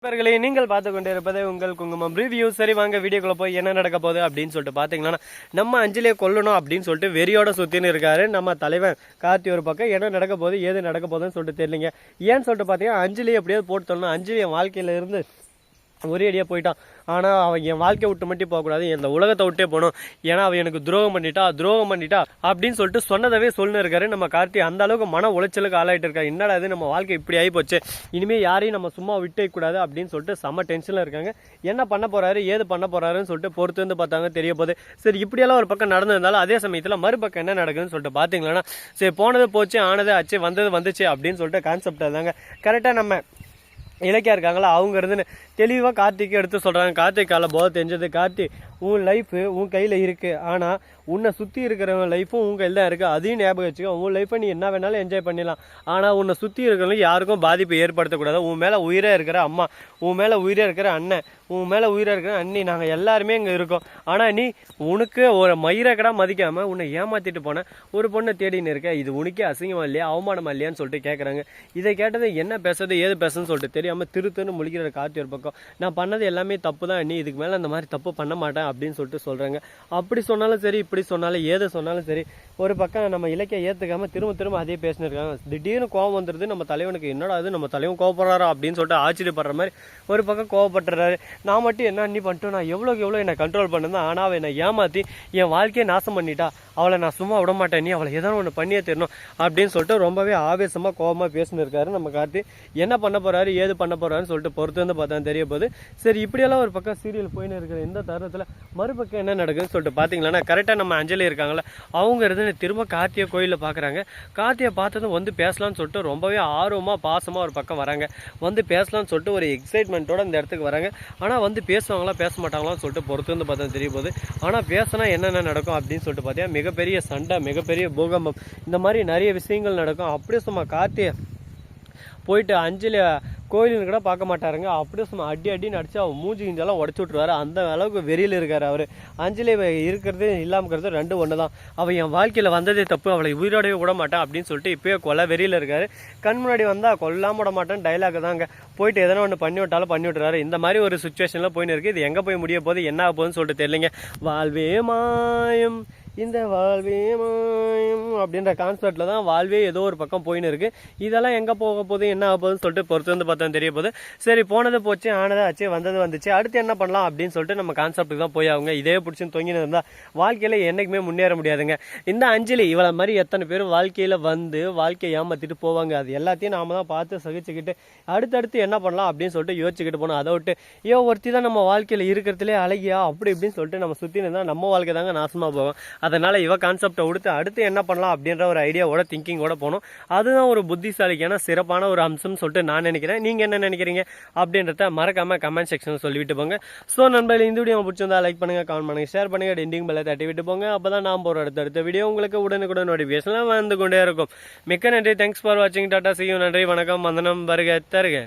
நண்பர்களே, நீங்கள் பார்த்து கொண்டு இருப்பது உங்கள் குங்குமம் ரிவ்யூ. சரி வாங்க வீடியோக்குள்ள போய் என்ன நடக்க போகுது அப்படின்னு சொல்லிட்டு பார்த்தீங்கன்னா, நம்ம அஞ்சலியை கொல்லணும் அப்படின்னு சொல்லிட்டு வெறியோட சுத்தின்னு இருக்காரு நம்ம தலைவன் கார்த்தி. ஒரு பக்கம் என்ன நடக்க போகுது ஏது நடக்க போகுதுன்னு சொல்லிட்டு தெரியலங்க. ஏன்னு சொல்லிட்டு பார்த்தீங்கன்னா, அஞ்சலி எப்படியாவது போட்டு தரணும், அஞ்சலி என் வாழ்க்கையில இருந்து ஒரே அடியாக போயிட்டான். ஆனால் அவன் என் வாழ்க்கையை விட்டு மட்டும் போகக்கூடாது, இந்த உலகத்தை விட்டே போகணும். ஏன்னா அவன் எனக்கு துரோகம் பண்ணிட்டா அப்படின்னு சொல்லிட்டு சொன்னதவே சொல்லின்னு இருக்காரு நம்ம கார்த்தி. அந்த அளவுக்கு மன உளைச்சலுக்கு ஆளாயிட்டு இருக்காரு. என்னடா இது நம்ம வாழ்க்கை இப்படி ஆகி போச்சு, இனிமேல் யாரையும் நம்ம சும்மா விட்டே கூடாது அப்படின்னு சொல்லிட்டு செம்ம டென்ஷனில் இருக்காங்க. என்ன பண்ண போறாரு ஏது பண்ண போறாருன்னு சொல்லிட்டு பொறுத்து வந்து பார்த்தாங்க தெரிய போகுது. சரி இப்படியெல்லாம் ஒரு பக்கம் நடந்திருந்தாலும் அதே சமயத்தில் மறுபக்கம் என்ன நடக்குதுன்னு சொல்லிட்டு பார்த்தீங்களா, சரி போனது போச்சு ஆனது ஆச்சு வந்தது வந்துச்சு அப்படின்னு சொல்லிட்டு கான்செப்ட் இருந்தாங்க. கரெக்டாக நம்ம இலக்கியா இருக்காங்களா, அவங்க இருந்து தெளிவாக கார்த்திக்கு எடுத்து சொல்கிறாங்க. கார்த்திக்கால போதை தெரிஞ்சது, கார்த்தி உன் லைஃபு உன் கையில் இருக்குது, ஆனால் உன்னை சுற்றி இருக்கிறவங்க லைஃப்பும் உன் கையில் தான் இருக்குது. அதையும் ஞாபகம் வச்சுக்கோ. உன் லைஃப்பை நீ என்ன வேணாலும் என்ஜாய் பண்ணிடலாம், ஆனால் உன்னை சுற்றி இருக்கிறவங்களுக்கு யாருக்கும் பாதிப்பு ஏற்படுத்தக்கூடாது. உன் மேலே உயிராக இருக்கிற அம்மா, உன் மேலே உயிராக இருக்கிற அண்ணன், உன் மேலே உயிராக இருக்கிற அண்ணி, நாங்கள் எல்லாருமே இங்கே இருக்கோம். ஆனால் நீ உனக்கு ஒரு மயிரக்கடா மதிக்காமல் உன்னை ஏமாற்றிட்டு போன ஒரு பொண்ணை தேடின்னு இருக்க. இது உனக்கே அசிங்கமா இல்லையா, அவமானமா இல்லையான்னு சொல்லிட்டு கேட்குறாங்க. இதை கேட்டது என்ன பேசுறது ஏது பேசுன்னு சொல்லிட்டு தெரியாமல் திருத்துன்னு முழிக்கிற கார்த்தி ஒரு பக்கம், நான் பண்ணது எல்லாமே தப்பு தான், நீ இதுக்கு மேலே அந்த மாதிரி தப்பு பண்ண மாட்டேன் அப்படின்னு சொல்லிட்டு சொல்கிறாங்க. அப்படி சொன்னாலும் சரி இப்படி சொன்னாலும் ஏது சொன்னாலும் சரி, ஒரு பக்கம் நம்ம இலக்கிய ஏற்றுக்காமல் திரும்ப அதே பேசினிருக்காங்க. திடீர்னு கோவம் வந்துடுது நம்ம தலைவனுக்கு. என்னடா அது நம்ம தலைவன் கோவப்படுறாரா அப்படின்னு சொல்லிட்டு ஆச்சரியப்படுற மாதிரி ஒரு பக்கம் கோவப்பட்டுறாரு. நான் மட்டும் என்ன அண்ணி பண்ணிட்டோம், நான் எவ்வளோ என்னை கண்ட்ரோல் பண்ணிருந்தேன், ஆனால் அவள் என்னை ஏமாற்றி என் வாழ்க்கையை நாசம் பண்ணிட்டா, அவளை நான் சும்மா விட மாட்டேன், நீ அவளை ஏதாவது ஒன்று பண்ணியே தரணும் அப்படின்னு சொல்லிட்டு ரொம்பவே ஆவேசமாக கோபமாக பேசினிருக்காரு நம்ம கார்த்தி. என்ன பண்ண போறாரு ஏது பண்ண போறாருன்னு சொல்லிட்டு பொறுத்து வந்து பார்த்தா தெரிய போகுது. சரி இப்படியெல்லாம் ஒரு பக்கம் சீரியல் போயின்னு இருக்கிற இந்த தருணத்தில் மறுபக்கம் என்ன நடக்குதுன்னு சொல்லிட்டு பார்த்தீங்களா, கரெக்டாக நம்ம அஞ்சலி இருக்காங்களா, அவங்க இருந்து திரும்ப கார்த்தியை கோயிலில் பார்க்குறாங்க. கார்த்தியை பார்த்ததும் வந்து பேசலாம்னு சொல்லிட்டு ரொம்பவே ஆர்வமாக பாசமாக ஒரு பக்கம் வராங்க. வந்து பேசலாம்னு சொல்லிட்டு ஒரு எக்ஸைட்மெண்ட்டோட இந்த இடத்துக்கு வராங்க. ஆனால் வந்து பேசுவாங்களா பேச மாட்டாங்களான்னு சொல்லிட்டு பொறுத்து வந்து பார்த்தா தெரிய போகுது. ஆனால் பேசினா என்னென்ன நடக்கும் அப்படின்னு சொல்லிட்டு பார்த்தீங்கன்னா, மிகப்பெரிய சண்டை, மிகப்பெரிய பூகம்பம், இந்த மாதிரி நிறைய விஷயங்கள் நடக்கும். அப்படியே சும்மா கார்த்தியை போயிட்டு அஞ்சலி கோயிலுன்னு கூட பார்க்க மாட்டாருங்க. அப்படியே சும்மா அடின்னு அடிச்சு அவன் மூஞ்சி கிஞ்செல்லாம் உடச்சி விட்ருவாரு. அந்த அளவுக்கு வெறியில் இருக்காரு அவர். அஞ்சலி இருக்கிறது இல்லாமல் இருக்கிறது ரெண்டு ஒன்று தான். அவள் என் வாழ்க்கையில் வந்ததே தப்பு, அவளை உயிரோடவே விட மாட்டேன் அப்படின்னு சொல்லிட்டு இப்போயே கொலை வெறியில் இருக்காரு. கண் முன்னாடி வந்தால் கொல்லாமல் விட மாட்டேன் டைலாக் தாங்க. போயிட்டு எதனா ஒன்று பண்ணி விட்டாலும் பண்ணி விட்டுறாரு. இந்த மாதிரி ஒரு சுச்சுவேஷனில் போயின்னு இருக்குது. இது எங்கே போய் முடிய போகுது என்ன ஆக போகுதுன்னு சொல்லிட்டு தெரியலைங்க. வாழ்வே மாயம் இந்த வாழ்வே மாயம் அப்படின்ற கான்செப்ட்ல தான் வாழ்வே ஏதோ ஒரு பக்கம் போயின்னு இருக்கு. இதெல்லாம் எங்கே போக போகுது என்ன ஆக போகுதுன்னு சொல்லிட்டு பொறுத்து வந்து பார்த்தா தெரிய போகுது. சரி போனது போச்சு ஆனது ஆச்சு வந்தது வந்துச்சு, அடுத்து என்ன பண்ணலாம் அப்படின்னு சொல்லிட்டு நம்ம கான்செப்ட்டுக்கு தான் போய் ஆகுங்க. இதே பிடிச்சின்னு தொங்கின்னு இருந்தால் வாழ்க்கையில் என்றைக்குமே முன்னேற முடியாதுங்க. இந்த அஞ்சலி இவளை மாதிரி எத்தனை பேர் வாழ்க்கையில் வந்து வாழ்க்கையை ஏமாற்றிட்டு போவாங்க. அது எல்லாத்தையும் நாம தான் பார்த்து சகிச்சுக்கிட்டு அடுத்தடுத்து என்ன பண்ணலாம் அப்படின்னு சொல்லிட்டு யோசிச்சுக்கிட்டு போனோம். அதை விட்டு ஒருத்தி தான் நம்ம வாழ்க்கையில் இருக்கிறதுலே அழகியா அப்படி இப்படின்னு சொல்லிட்டு நம்ம சுற்றி இருந்தால் நம்ம வாழ்க்கை தாங்க நாசமாக போகும். அதனால இவ கான்செப்டை கொடுத்து அடுத்து என்ன பண்ணலாம் அப்படின்ற ஒரு ஐடியாவோட திங்கிங்கோட போகணும். அதுதான் ஒரு புத்திசாலிக்கான சிறப்பான ஒரு அம்சம்னு சொல்லிட்டு நான் நினைக்கிறேன். நீங்கள் என்ன நினைக்கிறீங்க அப்படின்றத மறக்காம கமெண்ட் செக்ஷன் சொல்லிவிட்டு போங்க. ஸோ நண்பர்கள், இந்த வீடியோ பிடிச்சிருந்தா லைக் பண்ணுங்க, கமெண்ட் பண்ணுங்க, ஷேர் பண்ணுங்க, டெண்டிங் பெல்லை தட்டி விட்டு போங்க. அப்போ தான் நான் போகிற அடுத்த வீடியோ உங்களுக்கு உடனுக்குடன் நோட்டிஃபிகேஷன்லாம் வந்து கொண்டே இருக்கும். மிக்க நன்றி, தேங்க்ஸ் ஃபார் வாட்சிங், டாடா, see you, நன்றி, வணக்கம், வந்தனம், வருக தருக.